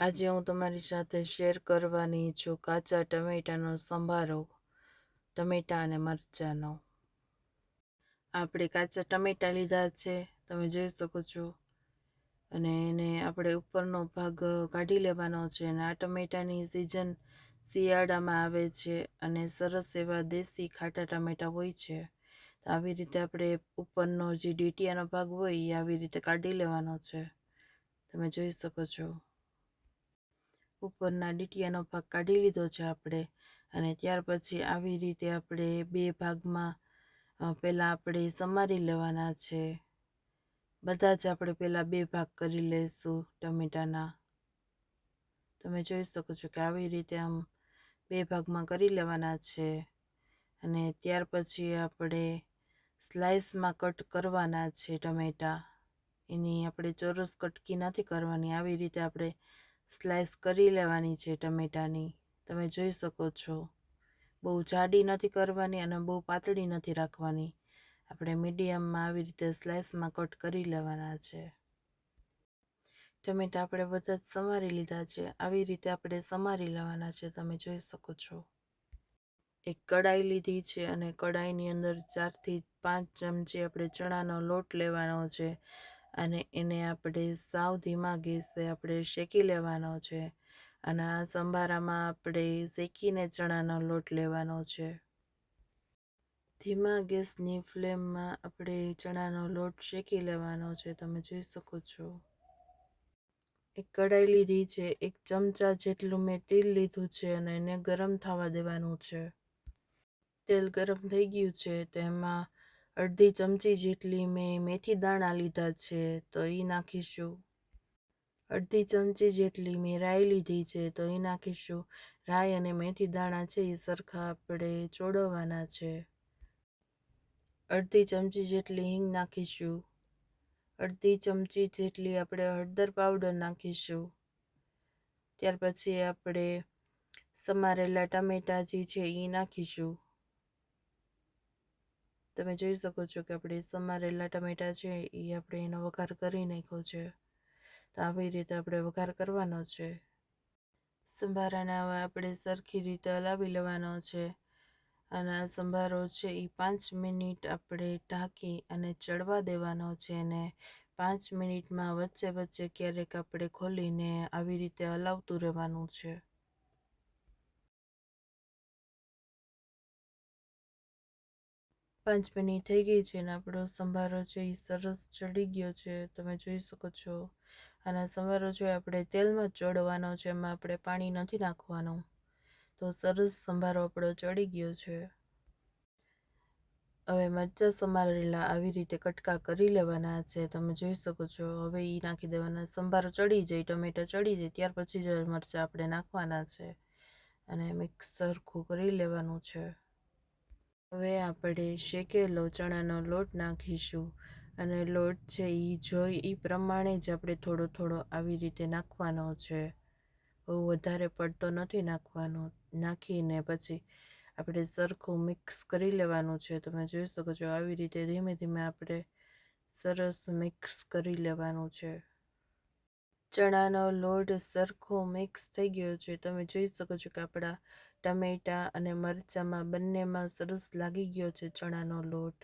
આજે હું તમારી સાથે શેર કરવાની છું કાચા ટમેટાનો સંભારો, ટમેટા અને મરચાંનો. આપણે કાચા ટમેટા લીધા છે, તમે જોઈ શકો છો, અને એને આપણે ઉપરનો ભાગ કાઢી લેવાનો છે. અને આ ટમેટાની સિઝન શિયાળામાં આવે છે અને સરસ એવા દેશી ખાટા ટમેટા હોય છે. તો આવી રીતે આપણે ઉપરનો જે ડીટીયાનો ભાગ હોય એ આવી રીતે કાઢી લેવાનો છે, તમે જોઈ શકો છો. ઉપરના ડીટીયાનો ભાગ કાઢી લીધો છે આપણે. અને ત્યાર પછી આવી રીતે આપણે બે ભાગમાં પહેલાં આપણે સમારી લેવાના છે. બધા જ આપણે પહેલાં બે ભાગ કરી લઈશું ટમેટાના. તમે જોઈ શકો છો કે આવી રીતે આમ બે ભાગમાં કરી લેવાના છે. અને ત્યાર પછી આપણે સ્લાઇસમાં કટ કરવાના છે ટમેટા. એની આપણે ચોરસ કટકી નથી કરવાની, આવી રીતે આપણે સ્લાઇસ કરી લેવાની છે ટમેટાની. તમે જોઈ શકો છો, બહુ જાડી નથી કરવાની અને બહુ પાતળી નથી રાખવાની. આપણે મીડિયમમાં આવી રીતે સ્લાઇસમાં કટ કરી લેવાના છે. ટમેટા આપણે બધા જ સમારી લીધા છે. આવી રીતે આપણે સમારી લેવાના છે, તમે જોઈ શકો છો. એક કડાઈ લીધી છે અને કડાઈની અંદર 4 થી 5 ચમચી આપણે ચણાનો લોટ લેવાનો છે. અને એને આપણે સાવ ધીમા ગેસે આપણે શેકી લેવાનો છે. અને આ સંભારામાં આપણે શેકીને ચણાનો લોટ લેવાનો છે. ધીમા ગેસની ફ્લેમમાં આપણે ચણાનો લોટ શેકી લેવાનો છે, તમે જોઈ શકો છો. એક કડાઈ લીધી છે, 1 ચમચા જેટલું મેં તેલ લીધું છે અને એને ગરમ થવા દેવાનું છે. તેલ ગરમ થઈ ગયું છે, તેમાં અડધી ચમચી જેટલી મેં મેથી દાણા લીધા છે, તો એ નાખીશું. અડધી ચમચી જેટલી મેં રાઈ લીધી છે, તો એ નાખીશું. રાઈ અને મેથી દાણા છે એ સરખા આપણે ચોળવવાના છે. અડધી ચમચી જેટલી હિંગ નાખીશું. અડધી ચમચી જેટલી આપણે હળદર પાવડર નાખીશું. ત્યાર પછી આપણે સમારેલા ટામેટા જે છે એ નાખીશું. તમે જોઈ શકો છો કે આપણે સમારેલા ટમેટા છે એ આપણે એનો વઘાર કરી નાખ્યો છે. તો આવી રીતે આપણે વઘાર કરવાનો છે. સંભારાને હવે આપણે સરખી રીતે હલાવી લેવાનો છે. અને આ સંભારો છે એ 5 મિનિટ આપણે ઢાંકી અને ચડવા દેવાનો છે. અને 5 મિનિટમાં વચ્ચે વચ્ચે ક્યારેક આપણે ખોલીને આવી રીતે હલાવતું રહેવાનું છે. 5 મિનિટ થઈ ગઈ છે અને આપણો સંભારો છે એ સરસ ચડી ગયો છે, તમે જોઈ શકો છો. અને સંભારો છે આપણે તેલમાં જ ચોળવાનો છે, એમાં આપણે પાણી નથી નાખવાનું. તો સરસ સંભારો આપણો ચડી ગયો છે. હવે મરચાં સમારેલા આવી રીતે કટકા કરી લેવાના છે, તમે જોઈ શકો છો. હવે એ નાખી દેવાના. સંભારો ચડી જાય, ટમેટા ચડી જાય ત્યાર પછી જ મરચાં આપણે નાખવાના છે. અને મિક્સ સરખું કરી લેવાનું છે. હવે આપણે શેકેલો ચણાનો લોટ નાખીશું. અને લોટ છે એ જોઈ એ પ્રમાણે જ આપણે થોડો થોડો આવી રીતે નાખવાનો છે. બહુ વધારે પડતો નથી નાખવાનો. નાખીને પછી આપણે સરખું મિક્સ કરી લેવાનું છે. તમે જોઈ શકો છો આવી રીતે ધીમે ધીમે આપણે સરસ મિક્સ કરી લેવાનું છે. ચણાનો લોટ સરખો મિક્સ થઈ ગયો છે, તમે જોઈ શકો છો કે આપણા ટમેટા અને મરચાંમાં બંનેમાં સરસ લાગી ગયો છે ચણાનો લોટ.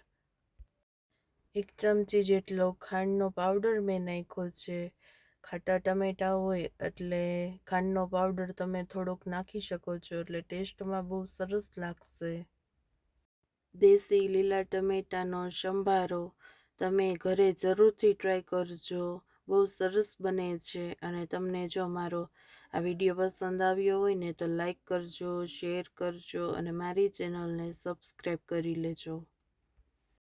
1 ચમચી જેટલો ખાંડનો પાવડર મેં નાખ્યો છે. ખાટા ટમેટા હોય એટલે ખાંડનો પાવડર તમે થોડોક નાખી શકો છો, એટલે ટેસ્ટમાં બહુ સરસ લાગશે. દેશી લીલા ટમેટાનો સંભારો તમે ઘરે જરૂરથી ટ્રાય કરજો, બહુ સરસ બને છે. અને તમને જો મારો આ વિડીયો પસંદ આવ્યો હોય ને તો લાઈક કરજો, શેર કરજો અને મારી ચેનલને સબસ્ક્રાઈબ કરી લેજો.